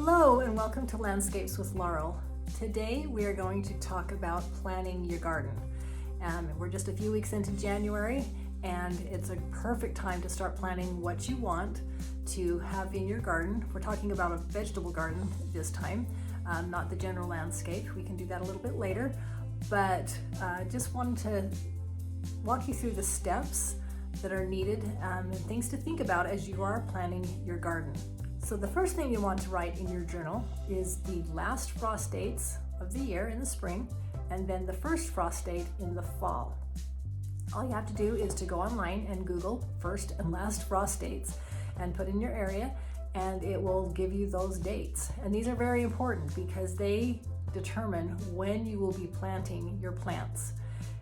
Hello and welcome to Landscapes with Laurel. Today we are going to talk about planning your garden. We're just a few weeks into January and it's a perfect time to start planning what you want to have in your garden. We're talking about a vegetable garden this time, not the general landscape. We can do that a little bit later, but just wanted to walk you through the steps that are needed and things to think about as you are planning your garden. So the first thing you want to write in your journal is the last frost dates of the year in the spring, and then the first frost date in the fall. All you have to do is to go online and Google first and last frost dates and put in your area, and it will give you those dates. And these are very important because they determine when you will be planting your plants,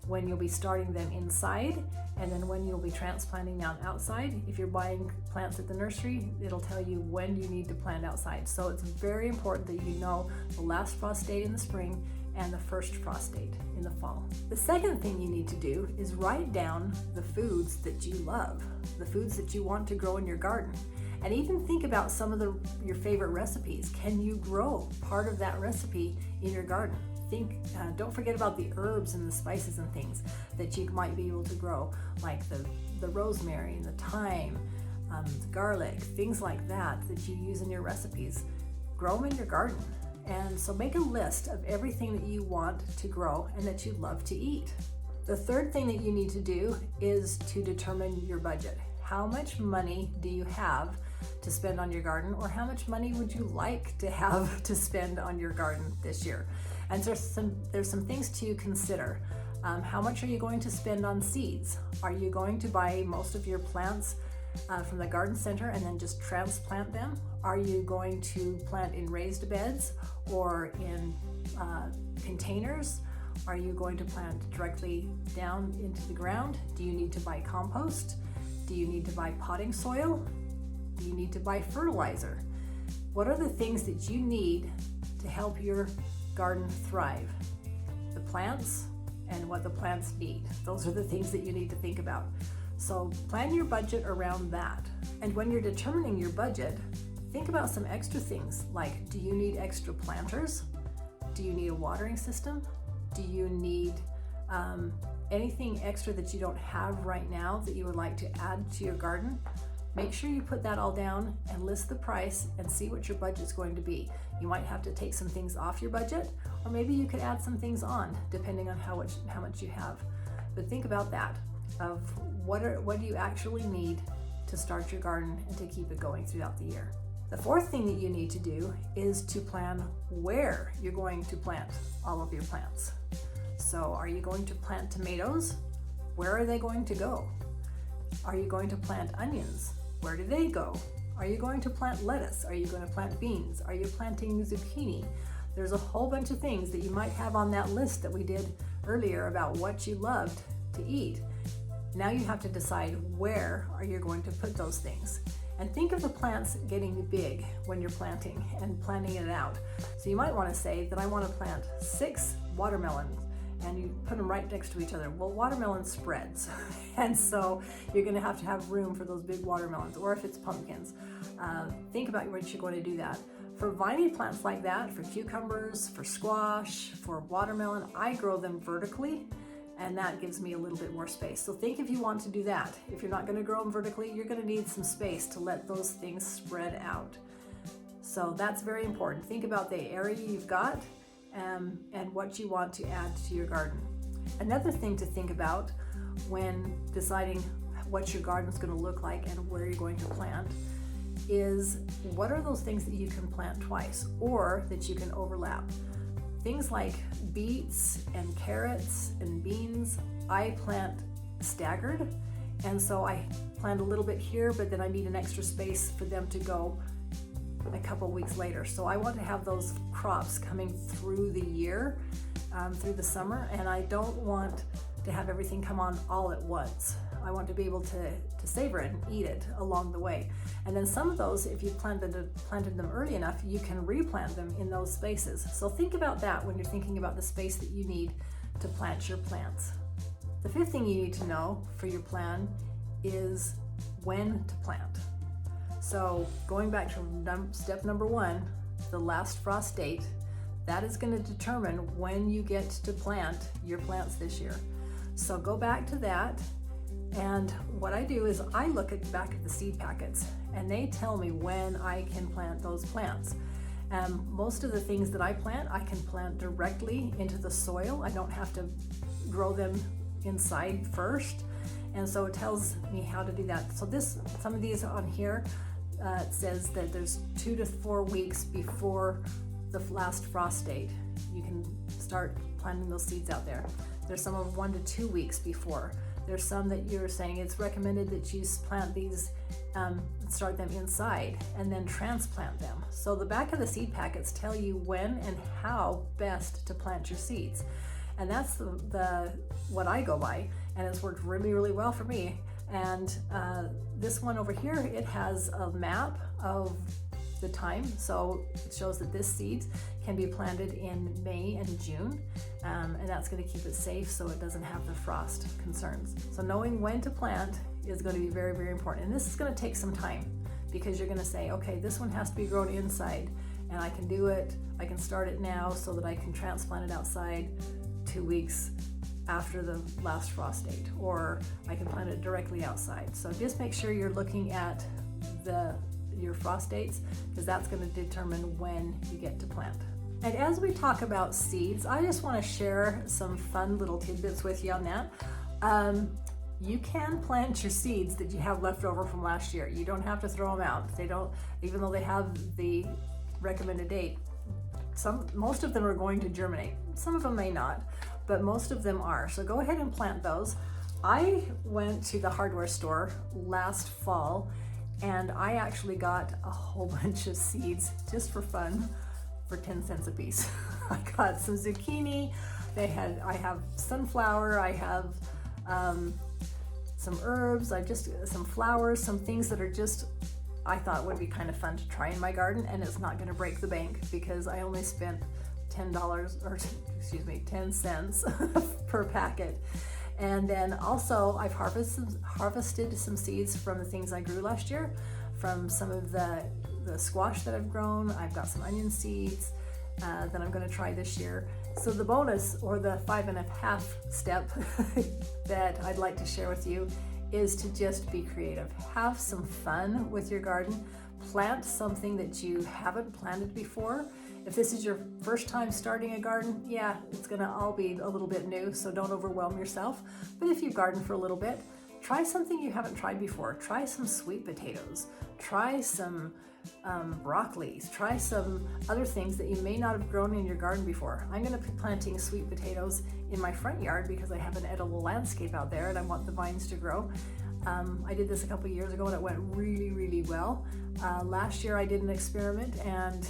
when you'll be starting them inside, and then when you'll be transplanting them outside. If you're buying plants at the nursery, it'll tell you when you need to plant outside. So it's very important that you know the last frost date in the spring and the first frost date in the fall. The second thing you need to do is write down the foods that you love, the foods that you want to grow in your garden. And even think about some of your favorite recipes. Can you grow part of that recipe in your garden? Don't forget about the herbs and the spices and things that you might be able to grow, like the rosemary and the thyme, the garlic, things like that you use in your recipes. Grow them in your garden. And so make a list of everything that you want to grow and that you love to eat. The third thing that you need to do is to determine your budget. How much money do you have to spend on your garden, or how much money would you like to have to spend on your garden this year? And there's some things to consider. How much are you going to spend on seeds? Are you going to buy most of your plants from the garden center and then just transplant them? Are you going to plant in raised beds or in containers? Are you going to plant directly down into the ground? Do you need to buy compost? Do you need to buy potting soil? Do you need to buy fertilizer? What are the things that you need to help your garden thrive? The plants and what the plants need. Those are the things that you need to think about. So plan your budget around that. And when you're determining your budget, think about some extra things like, do you need extra planters? Do you need a watering system? Do you need anything extra that you don't have right now that you would like to add to your garden? Make sure you put that all down and list the price and see what your budget's going to be. You might have to take some things off your budget, or maybe you could add some things on depending on how much you have. But think about that, of what do you actually need to start your garden and to keep it going throughout the year. The fourth thing that you need to do is to plan where you're going to plant all of your plants. So are you going to plant tomatoes? Where are they going to go? Are you going to plant onions? Where do they go? Are you going to plant lettuce? Are you going to plant beans? Are you planting zucchini? There's a whole bunch of things that you might have on that list that we did earlier about what you loved to eat. Now you have to decide where are you going to put those things. And think of the plants getting big when you're planting and planning it out. So you might want to say that I want to plant 6 watermelons, and you put them right next to each other. Well, watermelon spreads, and so you're going to have room for those big watermelons, or if it's pumpkins. Think about where you're going to do that. For viney plants like that, for cucumbers, for squash, for watermelon, I grow them vertically, and that gives me a little bit more space. So think if you want to do that. If you're not going to grow them vertically, you're going to need some space to let those things spread out. So that's very important. Think about the area you've got and what you want to add to your garden. Another thing to think about when deciding what your garden is going to look like and where you're going to plant is, what are those things that you can plant twice or that you can overlap? Things like beets and carrots and beans, I plant staggered, and so I plant a little bit here, but then I need an extra space for them to go a couple weeks later. So I want to have those crops coming through the year, through the summer, and I don't want to have everything come on all at once. I want to be able to savor it and eat it along the way. And then some of those, if you planted them early enough, you can replant them in those spaces. So think about that when you're thinking about the space that you need to plant your plants. The fifth thing you need to know for your plan is when to plant. So going back to step number 1, the last frost date, that is going to determine when you get to plant your plants this year. So go back to that, and what I do is I look at the back of the seed packets and they tell me when I can plant those plants. Most of the things that I plant, I can plant directly into the soil. I don't have to grow them inside first, and so it tells me how to do that. So some of these on here, it says that there's 2 to 4 weeks before the last frost date. You can start planting those seeds out there. There's some of 1 to 2 weeks before. There's some that you're saying it's recommended that you plant these, start them inside and then transplant them. So the back of the seed packets tell you when and how best to plant your seeds. And that's what I go by, and it's worked really, really well for me. And this one over here, it has a map of the time, so it shows that this seed can be planted in May and June, and that's going to keep it safe so it doesn't have the frost concerns. So knowing when to plant is going to be very, very important, and this is going to take some time, because you're going to say, okay, this one has to be grown inside, and I can do it, I can start it now so that I can transplant it outside 2 weeks after the last frost date, or I can plant it directly outside. So just make sure you're looking at your frost dates, because that's going to determine when you get to plant. And as we talk about seeds, I just want to share some fun little tidbits with you on that. You can plant your seeds that you have left over from last year. You don't have to throw them out. They don't, even though they have the recommended date. Most of them are going to germinate. Some of them may not, but most of them are. So go ahead and plant those. I went to the hardware store last fall, and I actually got a whole bunch of seeds just for fun for 10 cents a piece. I got some zucchini. I have sunflower. I have some herbs. Some flowers, some things that are just, I thought would be kind of fun to try in my garden, and it's not going to break the bank because I only spent $10 cents per packet. And then also I've harvested some seeds from the things I grew last year, from some of the squash that I've grown. I've got some onion seeds that I'm going to try this year. So the bonus, or the 5.5 step that I'd like to share with you, is to just be creative. Have some fun with your garden. Plant something that you haven't planted before. If this is your first time starting a garden, yeah, it's gonna all be a little bit new, so don't overwhelm yourself. But if you've gardened for a little bit, try something you haven't tried before. Try some sweet potatoes. Try some broccoli. Try some other things that you may not have grown in your garden before. I'm gonna be planting sweet potatoes in my front yard because I have an edible landscape out there and I want the vines to grow. I did this a couple years ago and it went really, really well. Last year I did an experiment and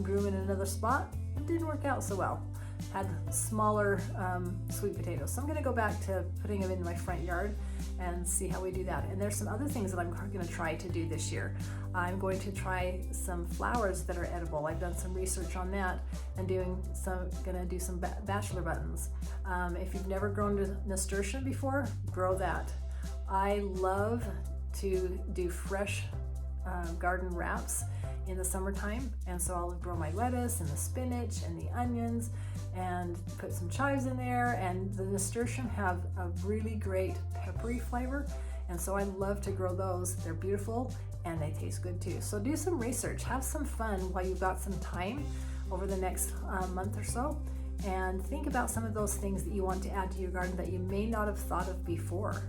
grew them in another spot. It didn't work out so well. Had smaller sweet potatoes. So I'm going to go back to putting them in my front yard and see how we do that. And there's some other things that I'm going to try to do this year. I'm going to try some flowers that are edible. I've done some research on that and going to do some bachelor buttons. If you've never grown nasturtium before, grow that. I love to do fresh garden wraps in the summertime, and so I'll grow my lettuce and the spinach and the onions and put some chives in there, and the nasturtium have a really great peppery flavor, and so I love to grow those. They're beautiful and they taste good too. So do some research, have some fun while you've got some time over the next month or so, and think about some of those things that you want to add to your garden that you may not have thought of before.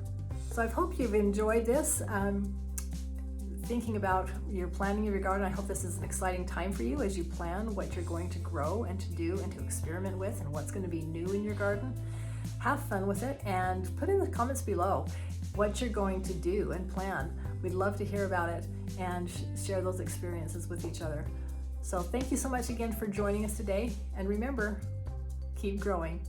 So I hope you've enjoyed this. Thinking about your planning of your garden, I hope this is an exciting time for you as you plan what you're going to grow and to do and to experiment with and what's going to be new in your garden. Have fun with it and put in the comments below what you're going to do and plan. We'd love to hear about it and share those experiences with each other. So thank you so much again for joining us today, and remember, keep growing.